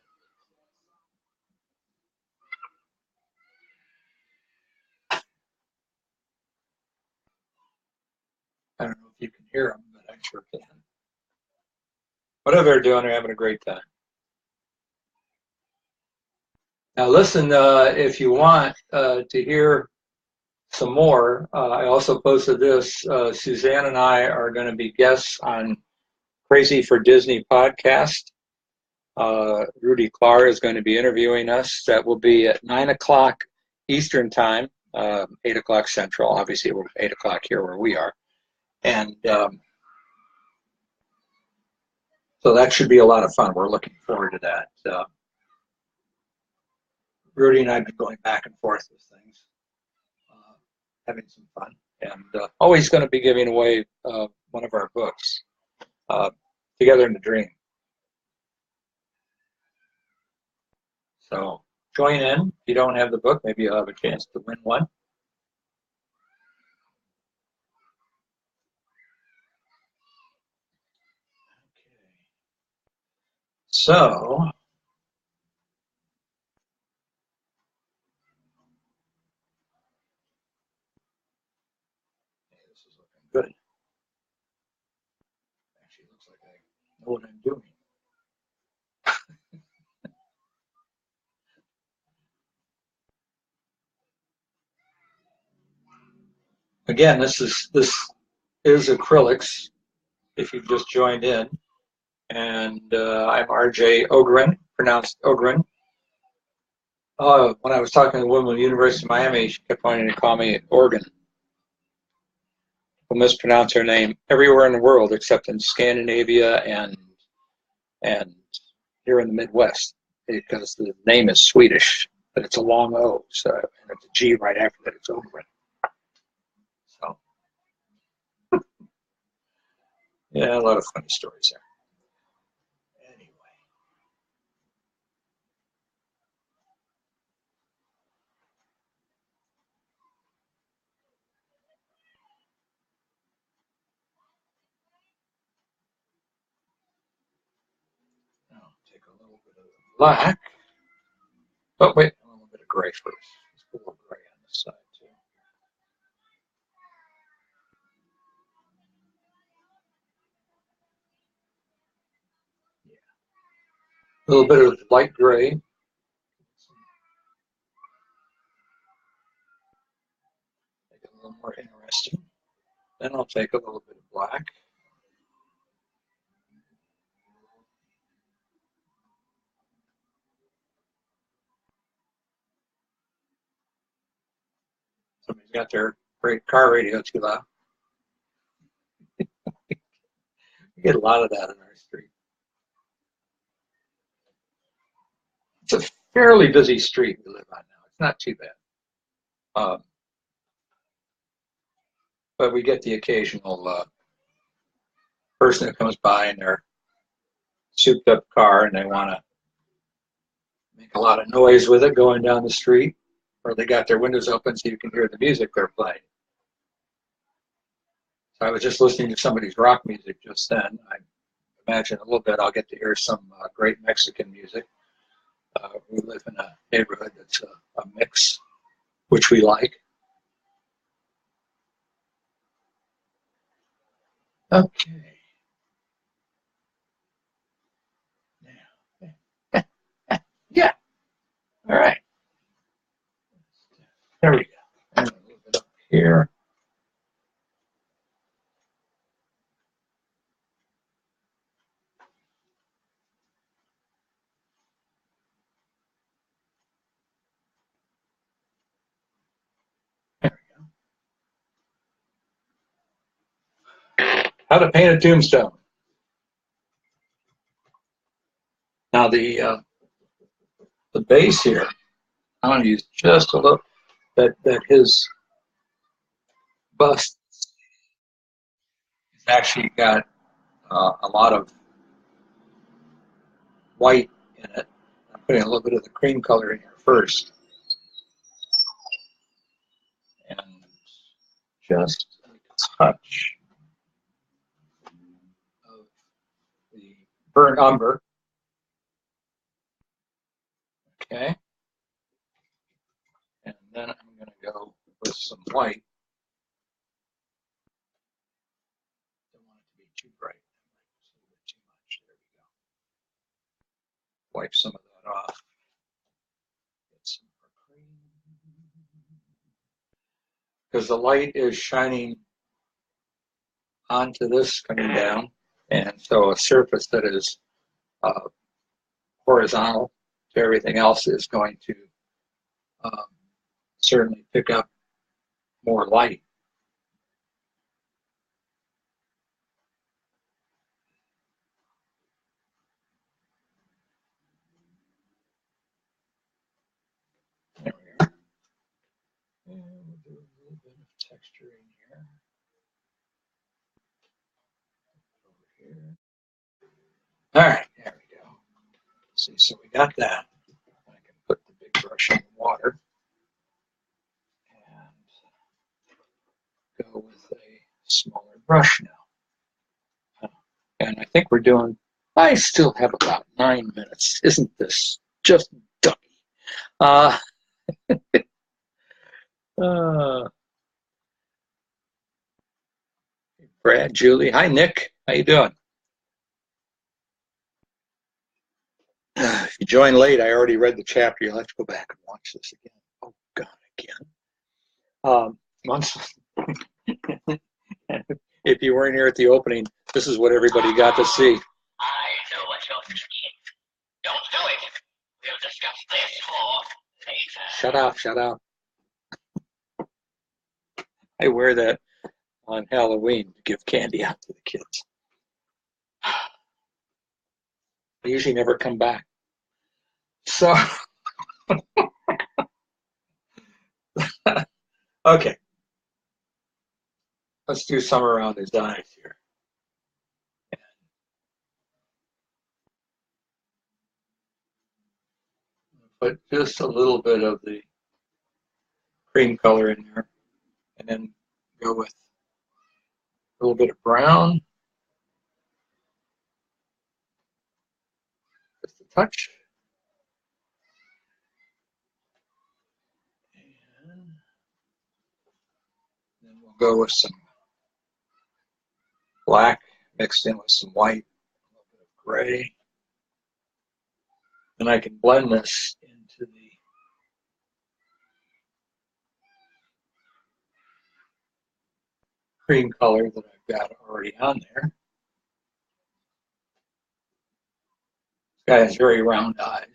I don't know if you can hear them, but I sure can. Whatever they're doing, they're having a great time. Now listen, if you want to hear some more, I also posted this. Suzanne and I are going to be guests on Crazy for Disney podcast. Rudy Clark is going to be interviewing us. That will be at 9 o'clock Eastern time, 8 o'clock Central. Obviously, we're 8 o'clock here where we are. And so that should be a lot of fun. We're looking forward to that. Rudy and I have been going back and forth with things, having some fun, and always going to be giving away one of our books, Together in the Dream. So join in. If you don't have the book, maybe you'll have a chance to win one. Okay. So this is looking good. Actually, looks like I know what I'm doing. Again, this is acrylics. If you've just joined in, and I'm RJ Ogren, pronounced Ogren. When I was talking to the woman at the University of Miami, she kept wanting to call me Oregon. We'll mispronounce her name everywhere in the world except in Scandinavia and here in the Midwest, because the name is Swedish, but it's a long O, so and it's a G right after that. It's Ogren. So yeah, a lot of funny stories there. Anyway. Now take a little bit of black. Oh wait, a little bit of gray first. Let's put a little gray on this side too. Yeah. A little bit of light gray. little more interesting. Then I'll take a little bit of black. Somebody's got their great car radio too loud. We get a lot of that in our street. It's a fairly busy street we live on now. It's not too bad. But we get the occasional person that comes by in their souped up car and they want to make a lot of noise with it going down the street, or they got their windows open so you can hear the music they're playing. So I was just listening to somebody's rock music just then. I imagine a little bit I'll get to hear some great Mexican music. We live in a neighborhood that's a mix, which we like. Okay. Now, yeah. All right. There we go. And a little bit up here. There we go. How to paint a tombstone. Now the base here, I'm going to use just a little. That his bust has actually got a lot of white in it. I'm putting a little bit of the cream color in here first. And just a touch of the burnt umber. Okay. And then I'm going to go with some white. Don't want it to be too bright. Just a little bit too much. There we go. Wipe some of that off. Get some more cream. Because the light is shining onto this coming down, and so a surface that is horizontal to everything else is going to certainly pick up more light. There we are. And we'll do a little bit of texture in here. Over here. All right, there we go. See, so we got that. I can put the big brush in the water and go with a smaller brush now. And I think we're doing, I still have about 9 minutes. Isn't this just ducky? Brad, Julie. Hi, Nick. How you doing? If you joined late, I already read the chapter. You'll have to go back and watch this again. Oh, God, again. Once, if you weren't here at the opening, this is what everybody got to see. I know what you're thinking. Don't do it. We'll discuss this more later. Shut up, shut up. I wear that on Halloween to give candy out to the kids. They usually never come back. So, okay. Let's do some around his eyes here. Put just a little bit of the cream color in there, and then go with a little bit of brown, just a touch. And then we'll go with some black mixed in with some white, a little bit of gray. And I can blend this into the cream color that I've got already on there. This guy has very round eyes.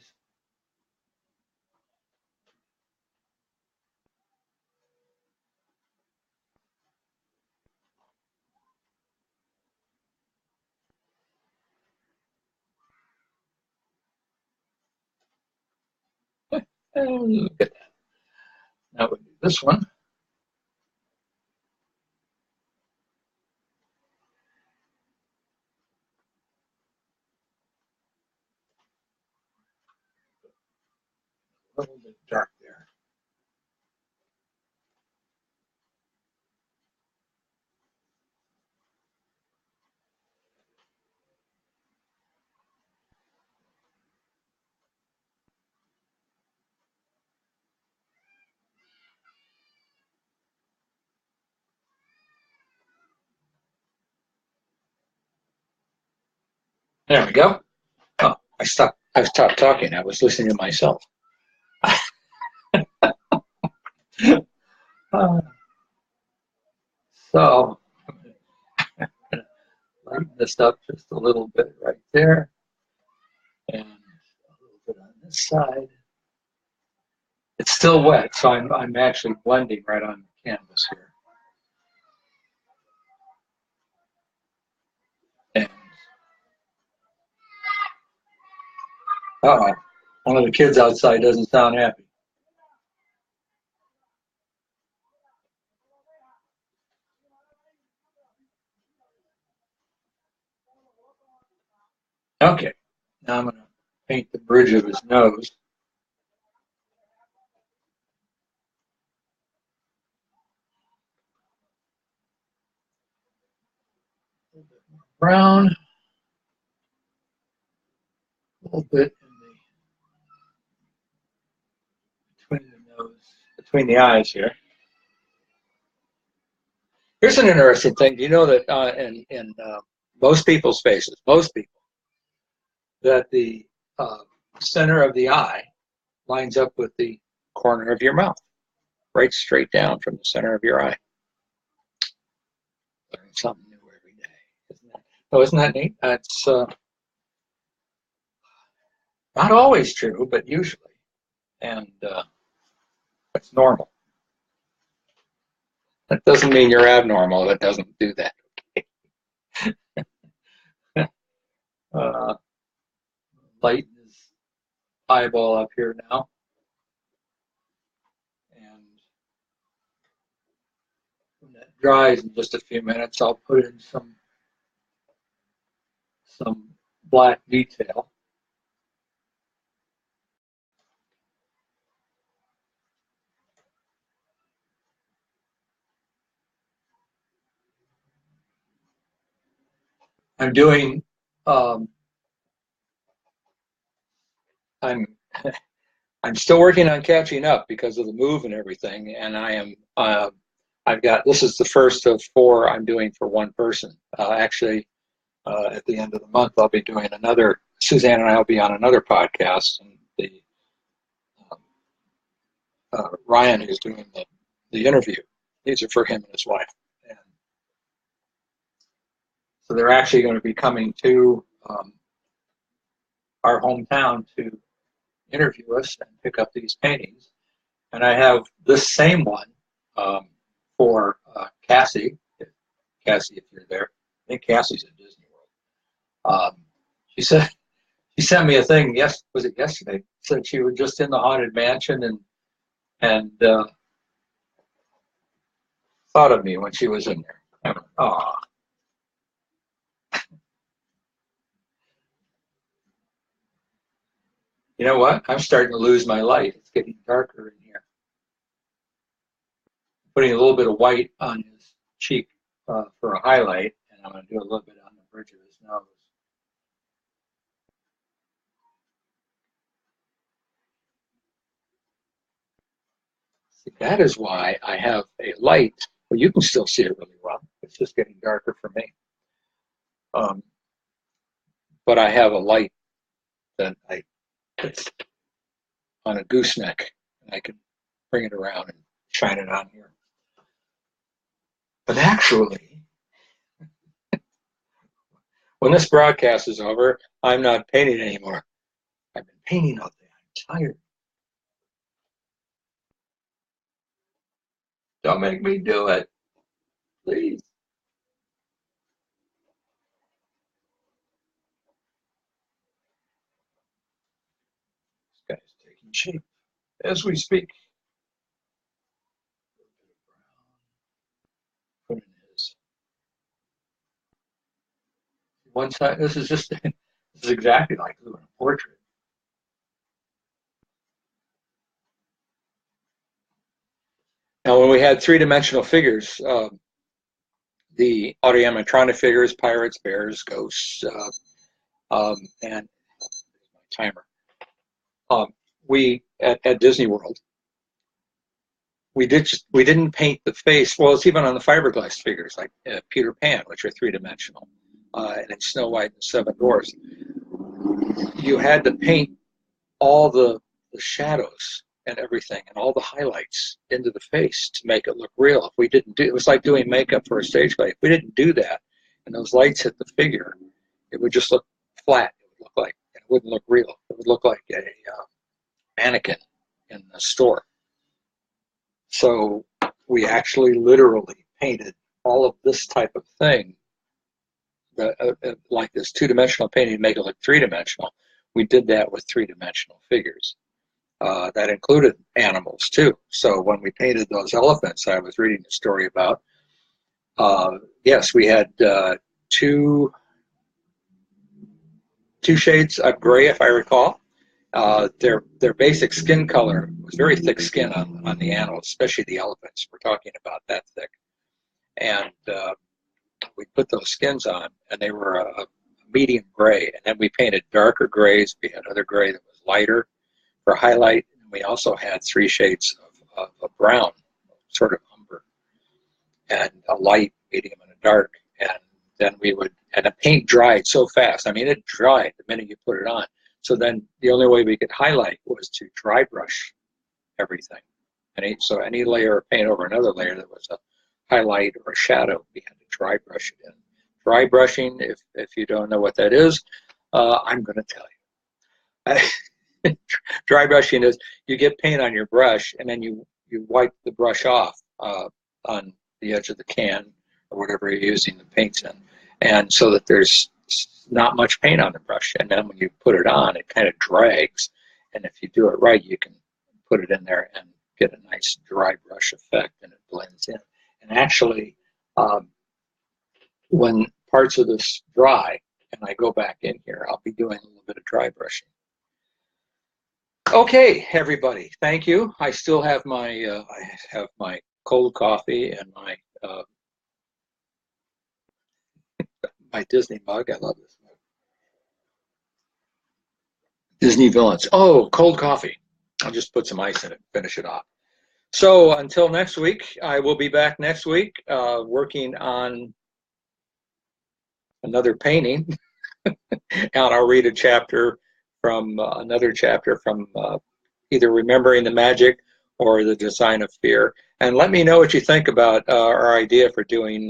And look at that. Now we do this one. A little bit dark there. There we go. Oh, I stopped talking. I was listening to myself. So lighten this up just a little bit right there, and a little bit on this side. It's still wet, so I'm actually blending right on the canvas here. And one of the kids outside doesn't sound happy. Okay, now I'm going to paint the bridge of his nose. A little bit more brown, a little bit between the nose, between the eyes here. Here's an interesting thing. Do you know that in most people's faces, that the center of the eye lines up with the corner of your mouth, right straight down from the center of your eye. Learn something new every day. Isn't that neat? That's not always true, but usually. And it's normal. That doesn't mean you're abnormal. It doesn't do that. Lighten his eyeball up here now. And when that dries in just a few minutes, I'll put in some black detail. I'm doing I'm I'm still working on catching up because of the move and everything, and I am I've got, this is the first of 4 I'm doing for one person. Actually, at the end of the month, I'll be doing another. Suzanne and I will be on another podcast, and the Ryan, who's doing the interview, these are for him and his wife. And so they're actually going to be coming to our hometown to interview us and pick up these paintings. And I have this same one for Cassie. Cassie, if you're there. I think Cassie's at Disney World. She sent me a thing. Yes, was it yesterday? Said she was just in the Haunted Mansion and thought of me when she was in there. I went, oh. You know what? I'm starting to lose my light. It's getting darker in here. Putting a little bit of white on his cheek for a highlight, and I'm going to do a little bit on the bridge of his nose. See, that is why I have a light. Well, you can still see it really well. It's just getting darker for me. But I have a light that it's on a gooseneck, and I can bring it around and shine it on here. But actually, when this broadcast is over, I'm not painting anymore. I've been painting all day. I'm tired. Don't make me do it, please. This guy's taking shape as we speak. Put in his one side. This is just this is exactly like doing a portrait. Now, when we had three-dimensional figures, the autoanimatronic figures, pirates, bears, ghosts, and my timer. We at Disney World, we didn't paint the face. Well, it's even on the fiberglass figures like Peter Pan, which are three-dimensional, and in Snow White and the Seven Dwarfs. You had to paint all the shadows and everything and all the highlights into the face to make it look real. If we didn't do it, was like doing makeup for a stage play. If we didn't do that and those lights hit the figure, it would just look flat. It would look like it wouldn't look real. It would look like a mannequin in the store. So we actually literally painted all of this type of thing, like this two-dimensional painting, to make it look three-dimensional. We did that with three-dimensional figures. That included animals too. So when we painted those elephants I was reading the story about, yes, we had two shades of gray, if I recall. Their basic skin color was very thick skin on the animals, especially the elephants. We're talking about that thick. And we put those skins on, and they were a medium gray. And then we painted darker grays. We had other gray that was lighter for highlight. And we also had three shades of brown, sort of umber, and a light, medium, and a dark. And then and the paint dried so fast. I mean, it dried the minute you put it on. So then the only way we could highlight was to dry brush everything. So any layer of paint over another layer that was a highlight or a shadow, we had to dry brush it in. Dry brushing, if you don't know what that is, I'm going to tell you. Dry brushing is you get paint on your brush and then you wipe the brush off on the edge of the can or whatever you're using the paints in, and so that there's not much paint on the brush. And then when you put it on, it kind of drags, and if you do it right, you can put it in there and get a nice dry brush effect, and it blends in. And actually, when parts of this dry and I go back in here, I'll be doing a little bit of dry brushing. Okay, everybody, thank you. I still have my cold coffee and my my Disney mug. I love this mug. Disney Villains. Oh, cold coffee. I'll just put some ice in it, finish it off. So until next week, I will be back next week working on another painting. And I'll read a chapter from another chapter from either Remembering the Magic or The Design of Fear. And let me know what you think about our idea for doing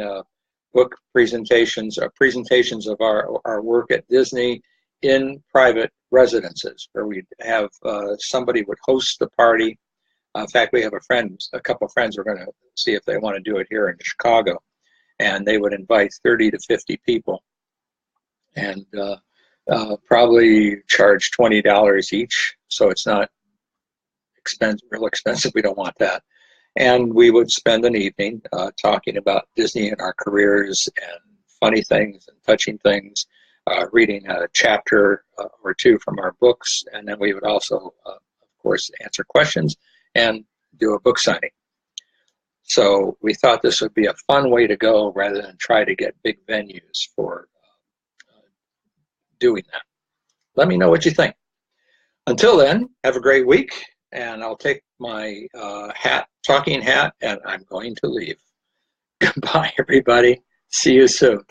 book presentations or presentations of our work at Disney in private residences, where we'd have somebody would host the party. In fact, we have a couple of friends. We're going to see if they want to do it here in Chicago, and they would invite 30 to 50 people, and probably charge $20 each. So it's not real expensive. We don't want that. And we would spend an evening talking about Disney and our careers and funny things and touching things, reading a chapter or two from our books, and then we would also, of course, answer questions and do a book signing. So we thought this would be a fun way to go rather than try to get big venues for doing that. Let me know what you think. Until then, have a great week, and I'll take my talking hat, and I'm going to leave. Goodbye, everybody. See you soon.